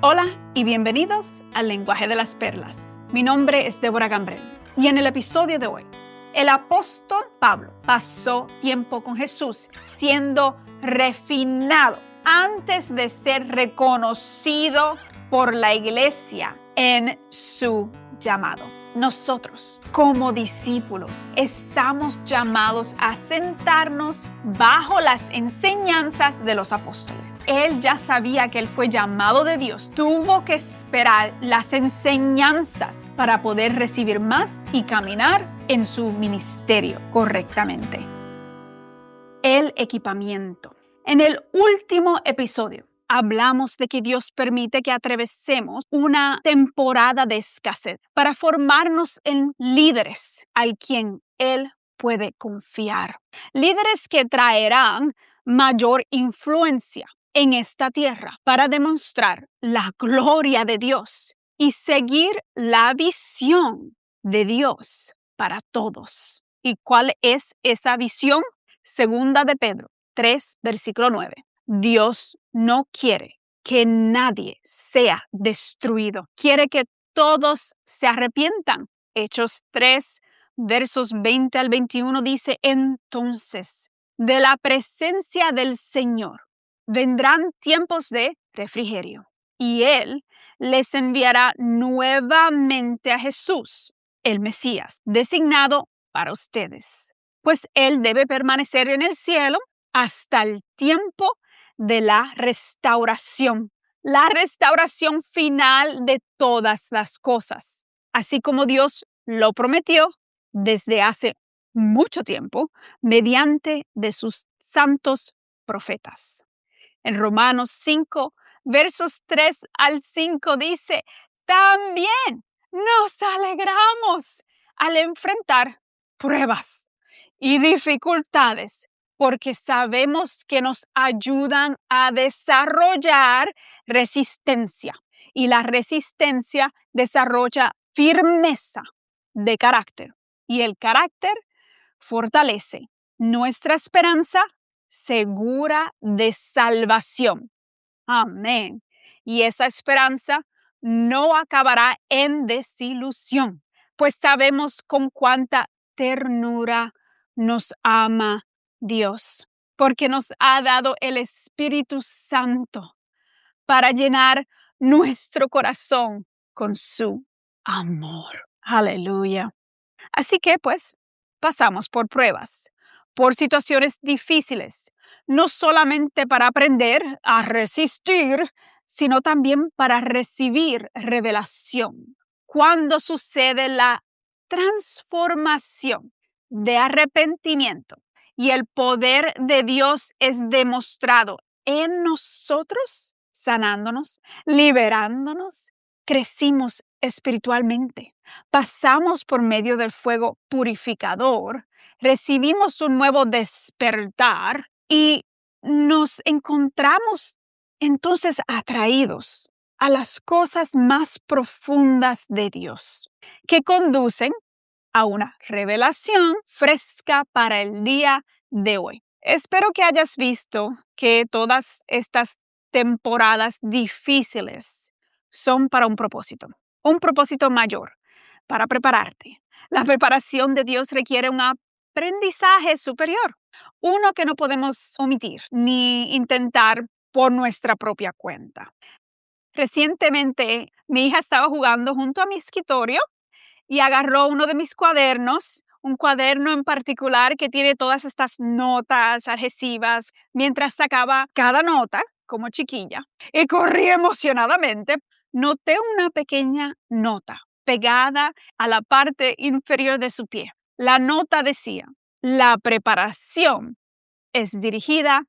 Hola y bienvenidos al Lenguaje de las Perlas. Mi nombre es Débora Gambrell y en el episodio de hoy, el apóstol Pablo pasó tiempo con Jesús siendo refinado antes de ser reconocido por la iglesia en su llamado. Nosotros, como discípulos, estamos llamados a sentarnos bajo las enseñanzas de los apóstoles. Él ya sabía que él fue llamado de Dios. Tuvo que esperar las enseñanzas para poder recibir más y caminar en su ministerio correctamente. El equipamiento. En el último episodio, hablamos de que Dios permite que atravesemos una temporada de escasez para formarnos en líderes al quien Él puede confiar. Líderes que traerán mayor influencia en esta tierra para demostrar la gloria de Dios y seguir la visión de Dios para todos. ¿Y cuál es esa visión? Segunda de Pedro 3, versículo 9. Dios no quiere que nadie sea destruido. Quiere que todos se arrepientan. Hechos 3, versos 20 al 21 dice, entonces, de la presencia del Señor vendrán tiempos de refrigerio y Él les enviará nuevamente a Jesús, el Mesías, designado para ustedes. Pues Él debe permanecer en el cielo hasta el tiempo de la restauración final de todas las cosas, así como Dios lo prometió desde hace mucho tiempo mediante de sus santos profetas. En Romanos 5, versos 3 al 5 dice, también nos alegramos al enfrentar pruebas y dificultades, porque sabemos que nos ayudan a desarrollar resistencia. Y la resistencia desarrolla firmeza de carácter. Y el carácter fortalece nuestra esperanza segura de salvación. Amén. Y esa esperanza no acabará en desilusión, pues sabemos con cuánta ternura nos ama Dios, porque nos ha dado el Espíritu Santo para llenar nuestro corazón con su amor. Aleluya. Así que, pues, pasamos por pruebas, por situaciones difíciles, no solamente para aprender a resistir, sino también para recibir revelación. Cuando sucede la transformación de arrepentimiento y el poder de Dios es demostrado en nosotros, sanándonos, liberándonos, crecimos espiritualmente. Pasamos por medio del fuego purificador, recibimos un nuevo despertar y nos encontramos entonces atraídos a las cosas más profundas de Dios, que conducen a una revelación fresca para el día de hoy. Espero que hayas visto que todas estas temporadas difíciles son para un propósito mayor, para prepararte. La preparación de Dios requiere un aprendizaje superior, uno que no podemos omitir ni intentar por nuestra propia cuenta. Recientemente, mi hija estaba jugando junto a mi escritorio y agarró uno de mis cuadernos, un cuaderno en particular que tiene todas estas notas adhesivas, mientras sacaba cada nota, como chiquilla, y corrí emocionadamente. Noté una pequeña nota pegada a la parte inferior de su pie. La nota decía, la preparación es dirigida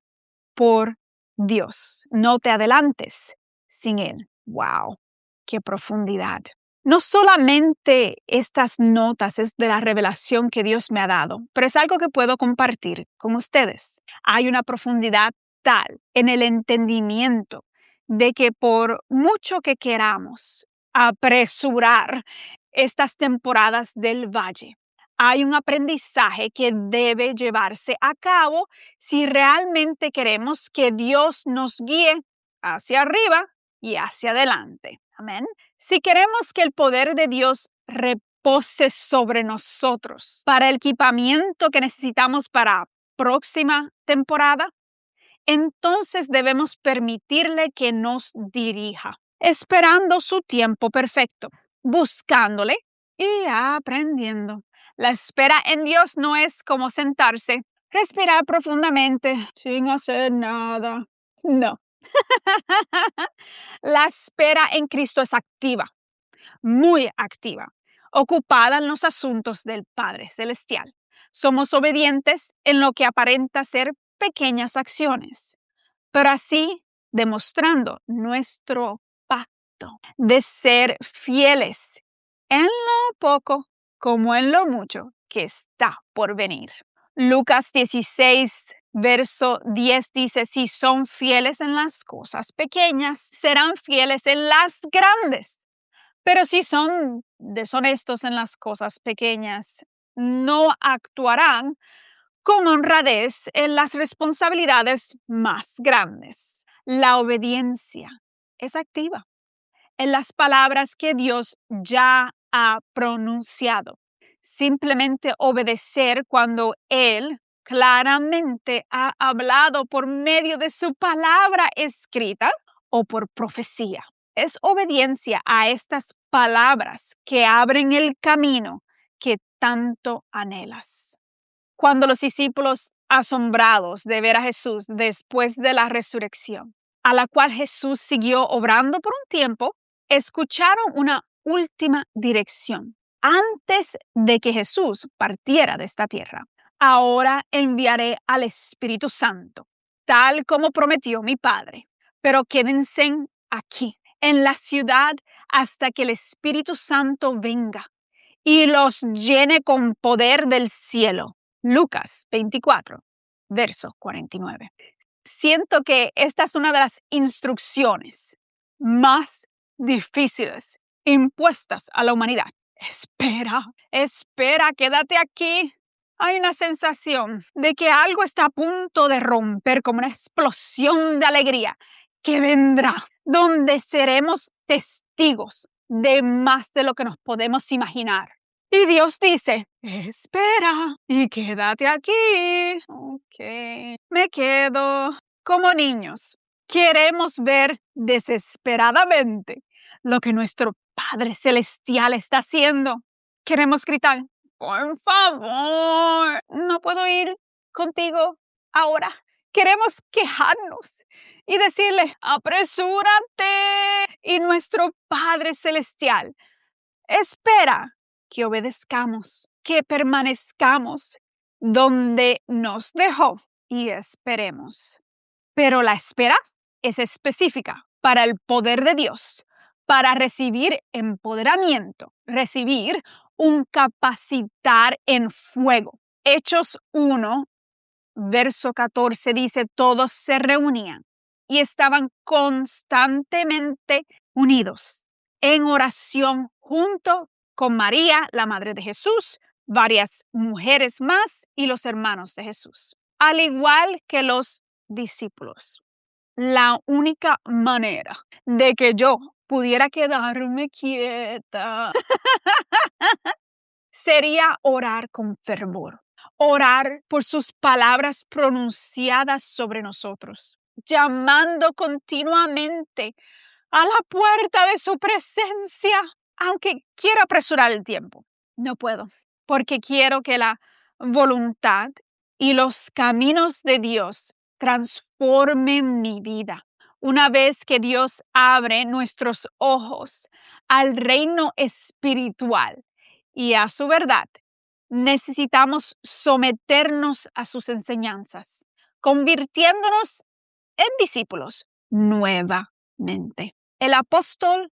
por Dios. No te adelantes sin Él. ¡Wow! ¡Qué profundidad! No solamente estas notas es de la revelación que Dios me ha dado, pero es algo que puedo compartir con ustedes. Hay una profundidad tal en el entendimiento de que por mucho que queramos apresurar estas temporadas del valle, hay un aprendizaje que debe llevarse a cabo si realmente queremos que Dios nos guíe hacia arriba y hacia adelante. Amén. Si queremos que el poder de Dios repose sobre nosotros para el equipamiento que necesitamos para próxima temporada, entonces debemos permitirle que nos dirija, esperando su tiempo perfecto, buscándole y aprendiendo. La espera en Dios no es como sentarse, respirar profundamente sin hacer nada. No. La espera en Cristo es activa, muy activa, ocupada en los asuntos del Padre Celestial. Somos obedientes en lo que aparenta ser pequeñas acciones, pero así demostrando nuestro pacto de ser fieles en lo poco como en lo mucho que está por venir. Lucas 16, verso 10 dice, si son fieles en las cosas pequeñas, serán fieles en las grandes. Pero si son deshonestos en las cosas pequeñas, no actuarán con honradez en las responsabilidades más grandes. La obediencia es activa en las palabras que Dios ya ha pronunciado. Simplemente obedecer cuando Él claramente ha hablado por medio de su palabra escrita o por profecía. Es obediencia a estas palabras que abren el camino que tanto anhelas. Cuando los discípulos, asombrados de ver a Jesús después de la resurrección, a la cual Jesús siguió obrando por un tiempo, escucharon una última dirección antes de que Jesús partiera de esta tierra. Ahora enviaré al Espíritu Santo, tal como prometió mi Padre, pero quédense aquí, en la ciudad, hasta que el Espíritu Santo venga y los llene con poder del cielo. Lucas 24, verso 49. Siento que esta es una de las instrucciones más difíciles impuestas a la humanidad. Espera, quédate aquí. Hay una sensación de que algo está a punto de romper, como una explosión de alegría que vendrá, donde seremos testigos de más de lo que nos podemos imaginar. Y Dios dice, espera y quédate aquí. Ok, me quedo. Como niños, queremos ver desesperadamente lo que nuestro Padre Celestial está haciendo. Queremos gritar, por favor, no puedo ir contigo ahora. Queremos quejarnos y decirle, apresúrate. Y nuestro Padre Celestial espera que obedezcamos, que permanezcamos donde nos dejó y esperemos. Pero la espera es específica para el poder de Dios, para recibir empoderamiento, recibir un capacitar en fuego. Hechos 1, verso 14 dice, todos se reunían y estaban constantemente unidos en oración junto con María, la madre de Jesús, varias mujeres más y los hermanos de Jesús, al igual que los discípulos. La única manera de que yo pudiera quedarme quieta sería orar con fervor, orar por sus palabras pronunciadas sobre nosotros, llamando continuamente a la puerta de su presencia, aunque quiero apresurar el tiempo. No puedo, porque quiero que la voluntad y los caminos de Dios transformen mi vida. Una vez que Dios abre nuestros ojos al reino espiritual y a su verdad, necesitamos someternos a sus enseñanzas, convirtiéndonos en discípulos nuevamente. El apóstol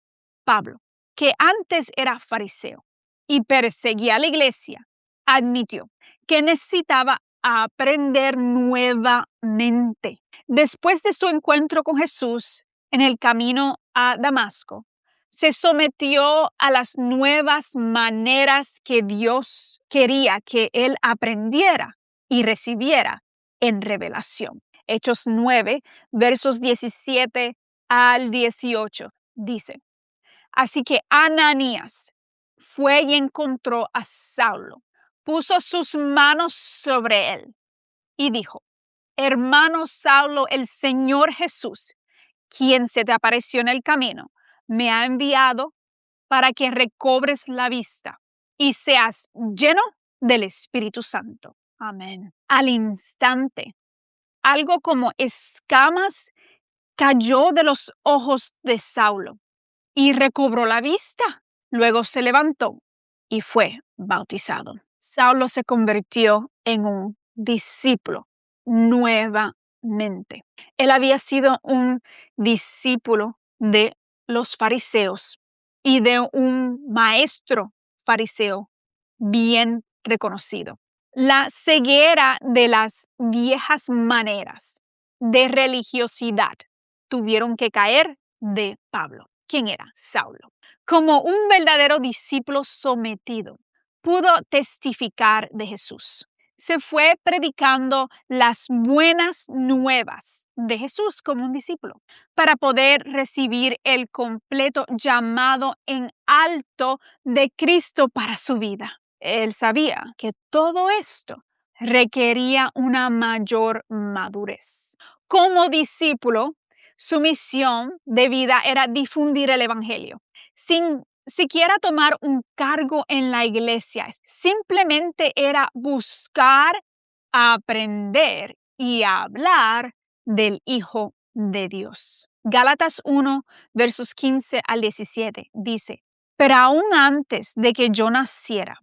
Pablo, que antes era fariseo y perseguía a la iglesia, admitió que necesitaba aprender nuevamente. Después de su encuentro con Jesús en el camino a Damasco, se sometió a las nuevas maneras que Dios quería que él aprendiera y recibiera en revelación. Hechos 9, versos 17 al 18, dice: así que Ananías fue y encontró a Saulo, puso sus manos sobre él y dijo: hermano Saulo, el Señor Jesús, quien se te apareció en el camino, me ha enviado para que recobres la vista y seas lleno del Espíritu Santo. Amén. Al instante, algo como escamas cayó de los ojos de Saulo y recobró la vista. Luego se levantó y fue bautizado. Saulo se convirtió en un discípulo nuevamente. Él había sido un discípulo de los fariseos y de un maestro fariseo bien reconocido. La ceguera de las viejas maneras de religiosidad tuvieron que caer de Pablo. ¿Quién era? Saulo. Como un verdadero discípulo sometido, pudo testificar de Jesús. Se fue predicando las buenas nuevas de Jesús como un discípulo para poder recibir el completo llamado en alto de Cristo para su vida. Él sabía que todo esto requería una mayor madurez. Como discípulo, su misión de vida era difundir el evangelio, sin siquiera tomar un cargo en la iglesia. Simplemente era buscar, aprender y hablar del Hijo de Dios. Gálatas 1, versos 15 al 17 dice: pero aún antes de que yo naciera,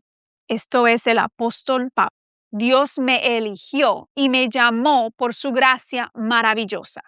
esto es el apóstol Pablo, Dios me eligió y me llamó por su gracia maravillosa.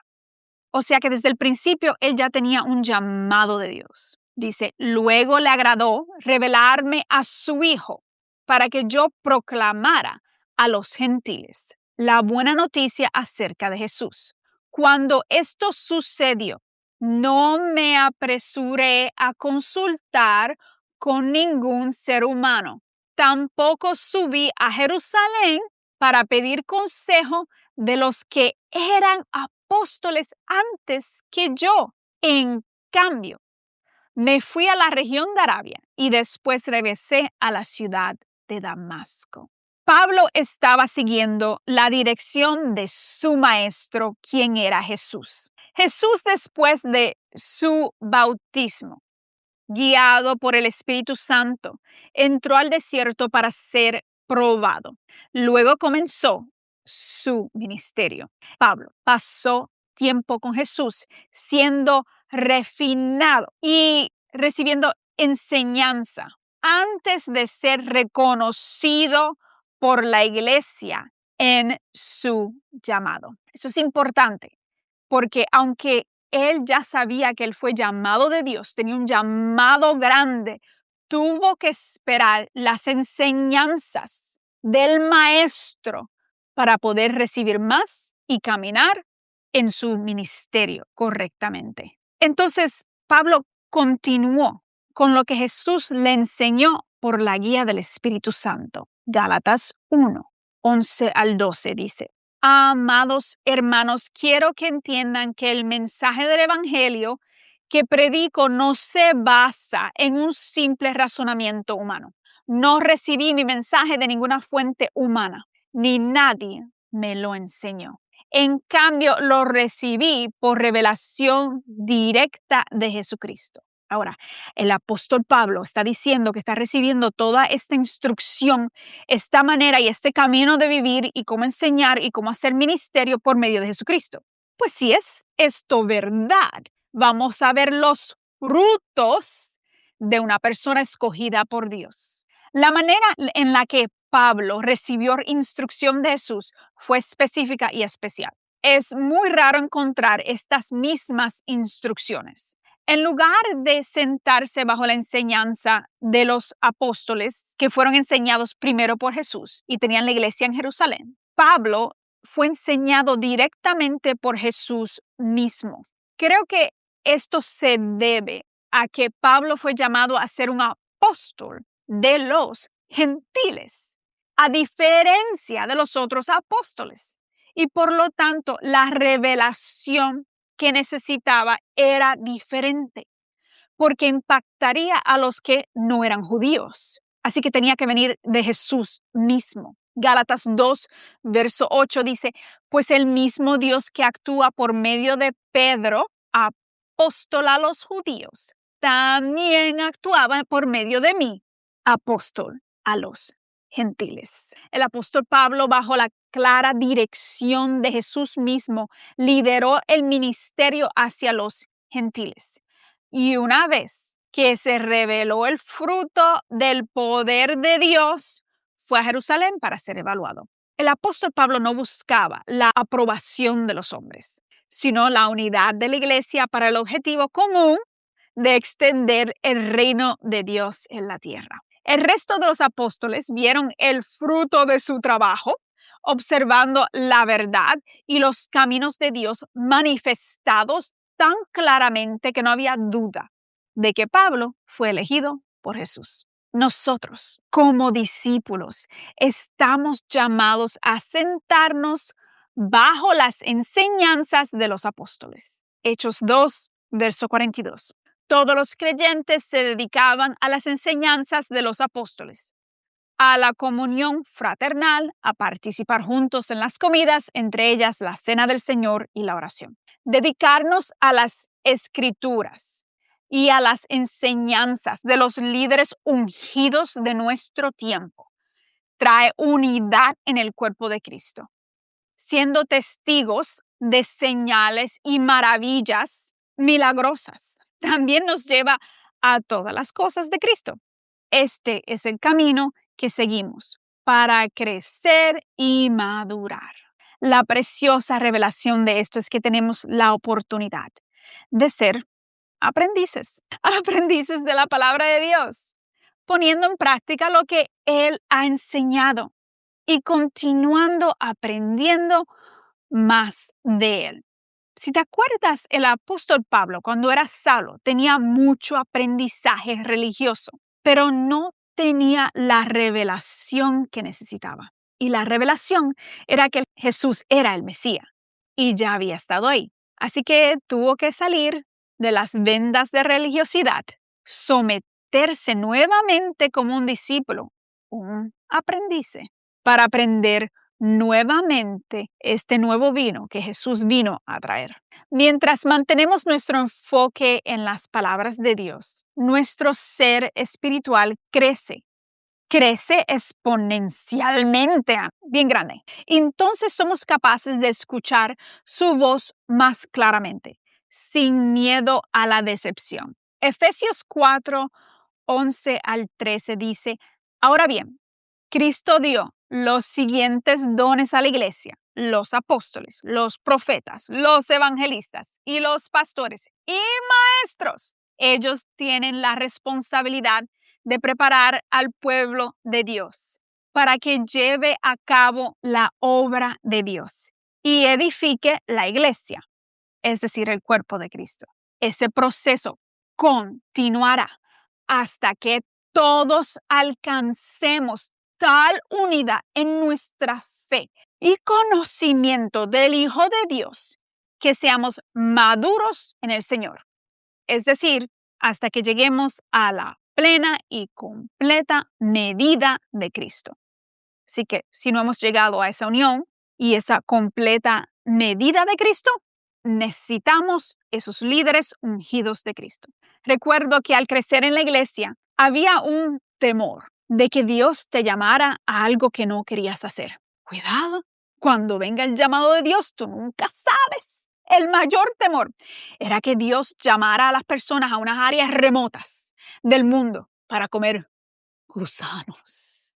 O sea que desde el principio él ya tenía un llamado de Dios. Dice: luego le agradó revelarme a su Hijo para que yo proclamara a los gentiles la buena noticia acerca de Jesús. Cuando esto sucedió, no me apresuré a consultar con ningún ser humano. Tampoco subí a Jerusalén para pedir consejo de los que eran apóstoles antes que yo. En cambio, me fui a la región de Arabia y después regresé a la ciudad de Damasco. Pablo estaba siguiendo la dirección de su maestro, quien era Jesús. Jesús, después de su bautismo, guiado por el Espíritu Santo, entró al desierto para ser probado. Luego comenzó su ministerio. Pablo pasó tiempo con Jesús, siendo refinado y recibiendo enseñanza antes de ser reconocido por la iglesia en su llamado. Eso es importante, porque aunque él ya sabía que él fue llamado de Dios, tenía un llamado grande, tuvo que esperar las enseñanzas del maestro para poder recibir más y caminar en su ministerio correctamente. Entonces, Pablo continuó con lo que Jesús le enseñó por la guía del Espíritu Santo. Gálatas 1, 11 al 12 dice: amados hermanos, quiero que entiendan que el mensaje del Evangelio que predico no se basa en un simple razonamiento humano. No recibí mi mensaje de ninguna fuente humana, ni nadie me lo enseñó. En cambio, lo recibí por revelación directa de Jesucristo. Ahora, el apóstol Pablo está diciendo que está recibiendo toda esta instrucción, esta manera y este camino de vivir y cómo enseñar y cómo hacer ministerio por medio de Jesucristo. Pues si es esto verdad, vamos a ver los frutos de una persona escogida por Dios. La manera en la que Pablo recibió instrucción de Jesús fue específica y especial. Es muy raro encontrar estas mismas instrucciones. En lugar de sentarse bajo la enseñanza de los apóstoles que fueron enseñados primero por Jesús y tenían la iglesia en Jerusalén, Pablo fue enseñado directamente por Jesús mismo. Creo que esto se debe a que Pablo fue llamado a ser un apóstol de los gentiles, a diferencia de los otros apóstoles. Y por lo tanto, la revelación que necesitaba era diferente, porque impactaría a los que no eran judíos. Así que tenía que venir de Jesús mismo. Gálatas 2, verso 8 dice, pues el mismo Dios que actúa por medio de Pedro, apóstol a los judíos, también actuaba por medio de mí, apóstol a los gentiles. El apóstol Pablo, bajo la clara dirección de Jesús mismo, lideró el ministerio hacia los gentiles. Y una vez que se reveló el fruto del poder de Dios, fue a Jerusalén para ser evaluado. El apóstol Pablo no buscaba la aprobación de los hombres, sino la unidad de la iglesia para el objetivo común de extender el reino de Dios en la tierra. El resto de los apóstoles vieron el fruto de su trabajo, observando la verdad y los caminos de Dios manifestados tan claramente que no había duda de que Pablo fue elegido por Jesús. Nosotros, como discípulos, estamos llamados a sentarnos bajo las enseñanzas de los apóstoles. Hechos 2, verso 42. Todos los creyentes se dedicaban a las enseñanzas de los apóstoles, a la comunión fraternal, a participar juntos en las comidas, entre ellas la cena del Señor y la oración. Dedicarnos a las escrituras y a las enseñanzas de los líderes ungidos de nuestro tiempo trae unidad en el cuerpo de Cristo, siendo testigos de señales y maravillas milagrosas. También nos lleva a todas las cosas de Cristo. Este es el camino que seguimos para crecer y madurar. La preciosa revelación de esto es que tenemos la oportunidad de ser aprendices, aprendices de la palabra de Dios, poniendo en práctica lo que Él ha enseñado y continuando aprendiendo más de Él. Si te acuerdas, el apóstol Pablo, cuando era Saulo, tenía mucho aprendizaje religioso, pero no tenía la revelación que necesitaba. Y la revelación era que Jesús era el Mesías y ya había estado ahí. Así que tuvo que salir de las vendas de religiosidad, someterse nuevamente como un discípulo, un aprendiz, para aprender nuevamente este nuevo vino que Jesús vino a traer. Mientras mantenemos nuestro enfoque en las palabras de Dios, nuestro ser espiritual crece exponencialmente, bien grande. Entonces somos capaces de escuchar su voz más claramente, sin miedo a la decepción. Efesios 4, 11 al 13 dice, ahora bien, Cristo dio los siguientes dones a la iglesia: los apóstoles, los profetas, los evangelistas y los pastores y maestros. Ellos tienen la responsabilidad de preparar al pueblo de Dios para que lleve a cabo la obra de Dios y edifique la iglesia, es decir, el cuerpo de Cristo. Ese proceso continuará hasta que todos alcancemos tal unidad en nuestra fe y conocimiento del Hijo de Dios que seamos maduros en el Señor. Es decir, hasta que lleguemos a la plena y completa medida de Cristo. Así que si no hemos llegado a esa unión y esa completa medida de Cristo, necesitamos esos líderes ungidos de Cristo. Recuerdo que al crecer en la iglesia había un temor de que Dios te llamara a algo que no querías hacer. Cuidado, cuando venga el llamado de Dios, tú nunca sabes. El mayor temor era que Dios llamara a las personas a unas áreas remotas del mundo para comer gusanos.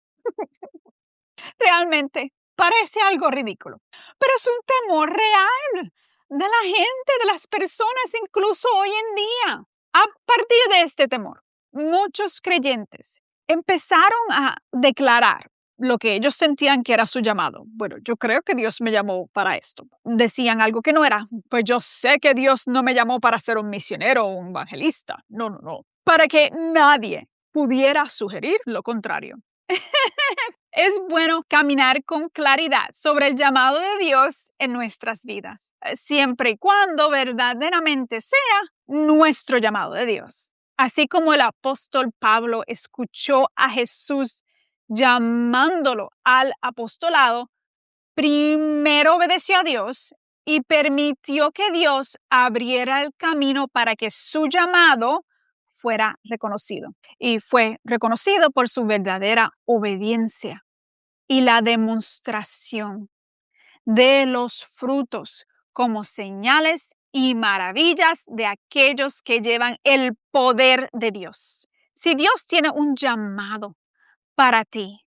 Realmente parece algo ridículo, pero es un temor real de la gente, de las personas, incluso hoy en día. A partir de este temor, muchos creyentes empezaron a declarar lo que ellos sentían que era su llamado. Bueno, yo creo que Dios me llamó para esto. Decían algo que no era. Pues yo sé que Dios no me llamó para ser un misionero o un evangelista. No, no, no. Para que nadie pudiera sugerir lo contrario. Es bueno caminar con claridad sobre el llamado de Dios en nuestras vidas. siempre y cuando verdaderamente sea nuestro llamado de Dios. Así como el apóstol Pablo escuchó a Jesús llamándolo al apostolado, primero obedeció a Dios y permitió que Dios abriera el camino para que su llamado fuera reconocido. Y fue reconocido por su verdadera obediencia y la demostración de los frutos como señales y maravillas de aquellos que llevan el poder de Dios. Si Dios tiene un llamado para ti,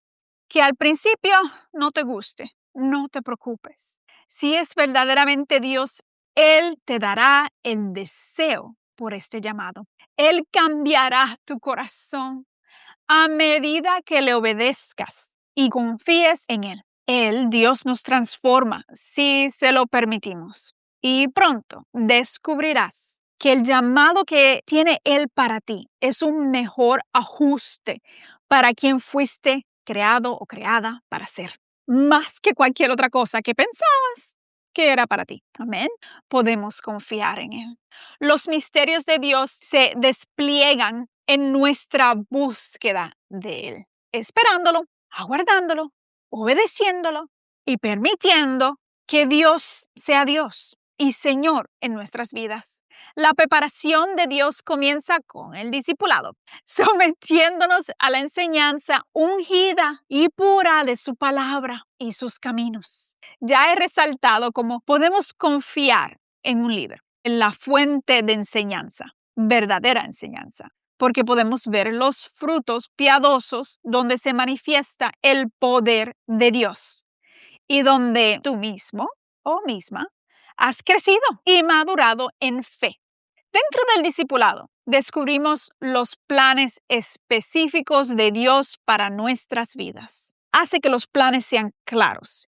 que al principio no te guste, no te preocupes. Si es verdaderamente Dios, Él te dará el deseo por este llamado. Él cambiará tu corazón a medida que le obedezcas y confíes en Él. Dios nos transforma si se lo permitimos. Y pronto descubrirás que el llamado que tiene Él para ti es un mejor ajuste para quien fuiste creado o creada para ser, más que cualquier otra cosa que pensabas que era para ti. Amén. Podemos confiar en Él. Los misterios de Dios se despliegan en nuestra búsqueda de Él, esperándolo, aguardándolo, obedeciéndolo y permitiendo que Dios sea Dios y Señor en nuestras vidas. La preparación de Dios comienza con el discipulado, sometiéndonos a la enseñanza ungida y pura de su palabra y sus caminos. Ya he resaltado cómo podemos confiar en un líder, en la fuente de enseñanza, verdadera enseñanza, porque podemos ver los frutos piadosos donde se manifiesta el poder de Dios y donde tú mismo o misma has crecido y madurado en fe. Dentro del discipulado, descubrimos los planes específicos de Dios para nuestras vidas. Hace que los planes sean claros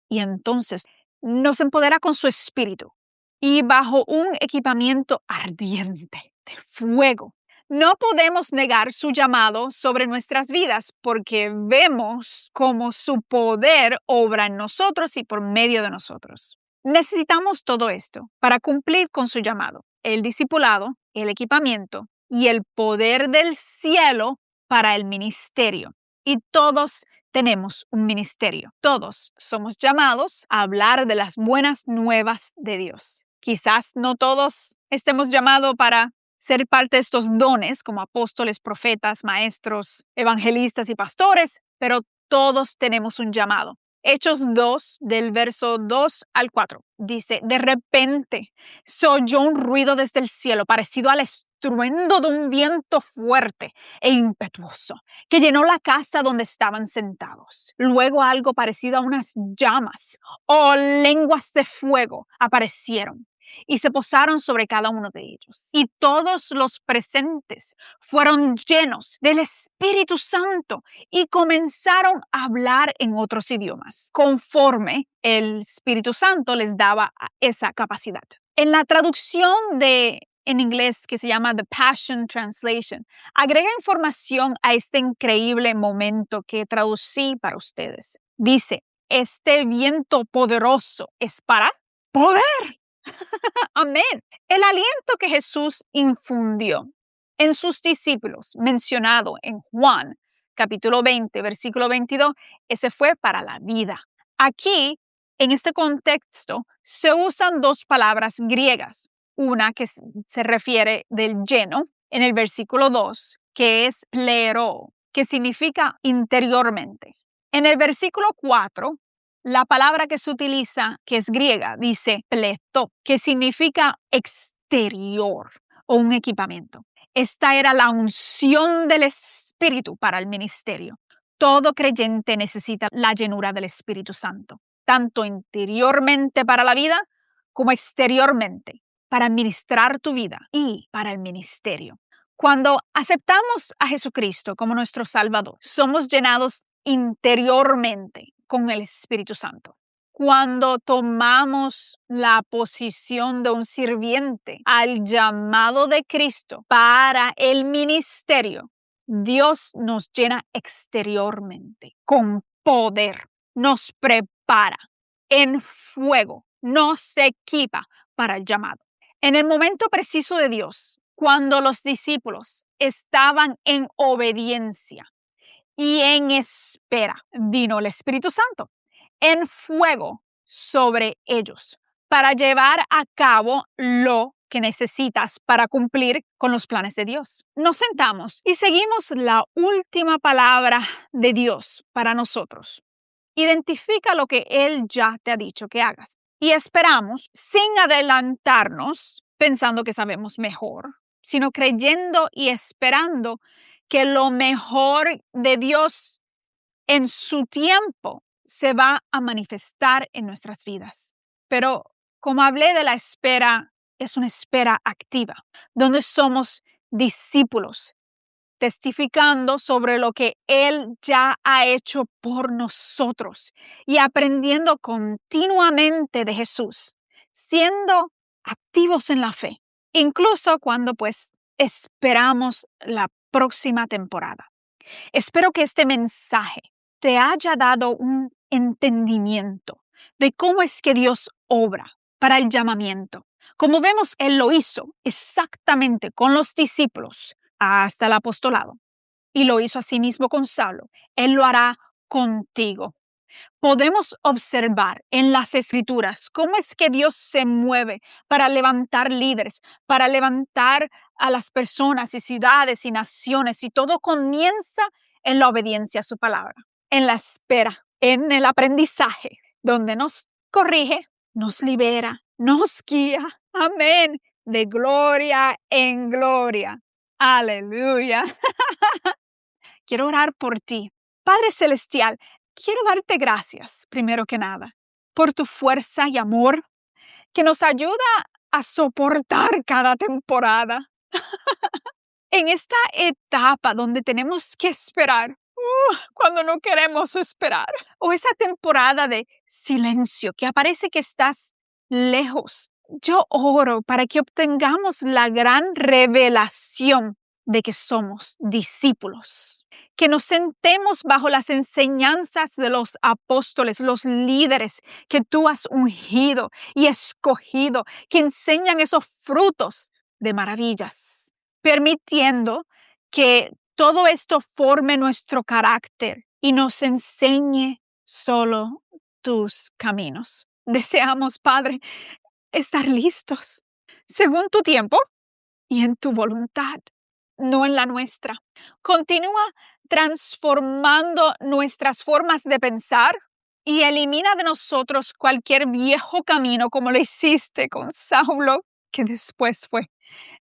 y entonces nos empodera con su espíritu y bajo un equipamiento ardiente de fuego. No podemos negar su llamado sobre nuestras vidas porque vemos cómo su poder obra en nosotros y por medio de nosotros. Necesitamos todo esto para cumplir con su llamado, el discipulado, el equipamiento y el poder del cielo para el ministerio. Y todos tenemos un ministerio. Todos somos llamados a hablar de las buenas nuevas de Dios. Quizás no todos estemos llamados para ser parte de estos dones como apóstoles, profetas, maestros, evangelistas y pastores, pero todos tenemos un llamado. Hechos 2, del verso 2 al 4, dice, de repente se oyó un ruido desde el cielo parecido al estruendo de un viento fuerte e impetuoso que llenó la casa donde estaban sentados. Luego algo parecido a unas llamas o lenguas de fuego aparecieron y se posaron sobre cada uno de ellos. Y todos los presentes fueron llenos del Espíritu Santo y comenzaron a hablar en otros idiomas, conforme el Espíritu Santo les daba esa capacidad. En la traducción en inglés que se llama The Passion Translation, agrega información a este increíble momento que traducí para ustedes. Dice, este viento poderoso es para poder. Amén. El aliento que Jesús infundió en sus discípulos, mencionado en Juan, capítulo 20, versículo 22, ese fue para la vida. Aquí, en este contexto, se usan dos palabras griegas. Una que se refiere del lleno, en el versículo 2, que es plero, que significa interiormente. En el versículo 4, la palabra que se utiliza, que es griega, dice pleto, que significa exterior o un equipamiento. Esta era la unción del Espíritu para el ministerio. Todo creyente necesita la llenura del Espíritu Santo, tanto interiormente para la vida como exteriormente para administrar tu vida y para el ministerio. Cuando aceptamos a Jesucristo como nuestro Salvador, somos llenados interiormente con el Espíritu Santo. Cuando tomamos la posición de un sirviente al llamado de Cristo para el ministerio, Dios nos llena exteriormente con poder, nos prepara en fuego no se equipa para el llamado. En el momento preciso de Dios, cuando los discípulos estaban en obediencia y en espera, vino el Espíritu Santo en fuego sobre ellos para llevar a cabo lo que necesitas para cumplir con los planes de Dios. Nos sentamos y seguimos la última palabra de Dios para nosotros. Identifica lo que Él ya te ha dicho que hagas y esperamos sin adelantarnos pensando que sabemos mejor, sino creyendo y esperando que lo mejor de Dios en su tiempo se va a manifestar en nuestras vidas. Pero como hablé de la espera, es una espera activa, donde somos discípulos, testificando sobre lo que Él ya ha hecho por nosotros y aprendiendo continuamente de Jesús, siendo activos en la fe, incluso cuando esperamos la próxima temporada. Espero que este mensaje te haya dado un entendimiento de cómo es que Dios obra para el llamamiento. Como vemos, Él lo hizo exactamente con los discípulos hasta el apostolado y lo hizo asimismo con Saulo. Él lo hará contigo. Podemos observar en las Escrituras cómo es que Dios se mueve para levantar líderes, para levantar a las personas y ciudades y naciones, y todo comienza en la obediencia a su palabra, en la espera, en el aprendizaje, donde nos corrige, nos libera, nos guía. Amén. De gloria en gloria. Aleluya. Quiero orar por ti. Padre Celestial, quiero darte gracias, primero que nada, por tu fuerza y amor que nos ayuda a soportar cada temporada. En esta etapa donde tenemos que esperar, cuando no queremos esperar, o esa temporada de silencio que aparece que estás lejos, yo oro para que obtengamos la gran revelación de que somos discípulos, que nos sentemos bajo las enseñanzas de los apóstoles, los líderes que tú has ungido y escogido, que enseñan esos frutos de maravillas, permitiendo que todo esto forme nuestro carácter y nos enseñe solo tus caminos. Deseamos, Padre, estar listos según tu tiempo y en tu voluntad, no en la nuestra. Continúa transformando nuestras formas de pensar y elimina de nosotros cualquier viejo camino como lo hiciste con Saulo, que después fue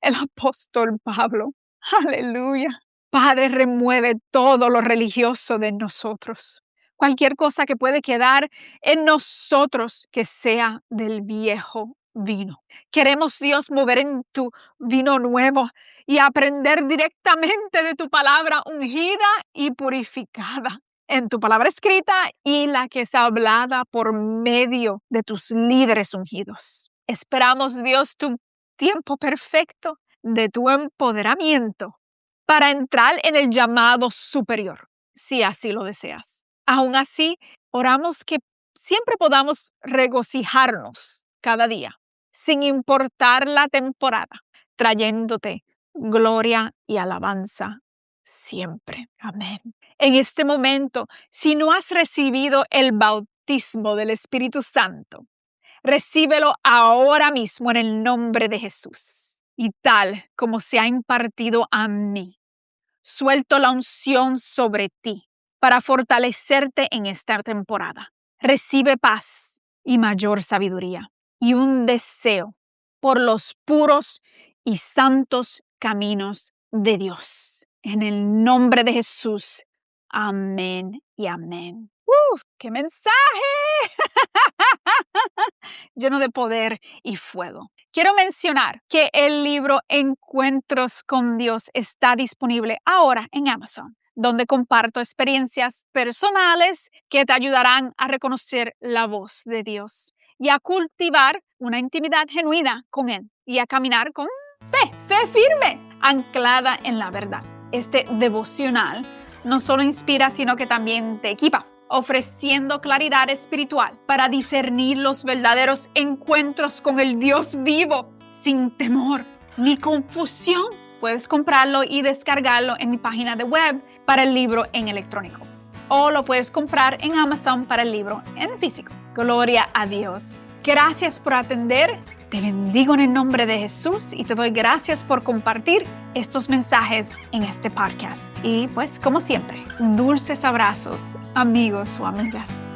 el apóstol Pablo. Aleluya. Padre, remueve todo lo religioso de nosotros. Cualquier cosa que puede quedar en nosotros que sea del viejo vino. Queremos, Dios, mover en tu vino nuevo y aprender directamente de tu palabra ungida y purificada, en tu palabra escrita y la que es hablada por medio de tus líderes ungidos. Esperamos, Dios, tu tiempo perfecto de tu empoderamiento para entrar en el llamado superior, si así lo deseas. Aún así, oramos que siempre podamos regocijarnos cada día, sin importar la temporada, trayéndote gloria y alabanza siempre. Amén. En este momento, si no has recibido el bautismo del Espíritu Santo, recíbelo ahora mismo en el nombre de Jesús. Y tal como se ha impartido a mí, suelto la unción sobre ti para fortalecerte en esta temporada. Recibe paz y mayor sabiduría y un deseo por los puros y santos caminos de Dios. En el nombre de Jesús. Amén y amén. ¡Qué mensaje! Lleno de poder y fuego. Quiero mencionar que el libro Encuentros con Dios está disponible ahora en Amazon, donde comparto experiencias personales que te ayudarán a reconocer la voz de Dios y a cultivar una intimidad genuina con Él y a caminar con fe firme, anclada en la verdad. Este devocional no solo inspira, sino que también te equipa ofreciendo claridad espiritual para discernir los verdaderos encuentros con el Dios vivo, sin temor ni confusión. Puedes comprarlo y descargarlo en mi página de web para el libro en electrónico. O lo puedes comprar en Amazon para el libro en físico. Gloria a Dios. Gracias por atender. Te bendigo en el nombre de Jesús y te doy gracias por compartir estos mensajes en este podcast. Y pues, como siempre, dulces abrazos, amigos o amigas.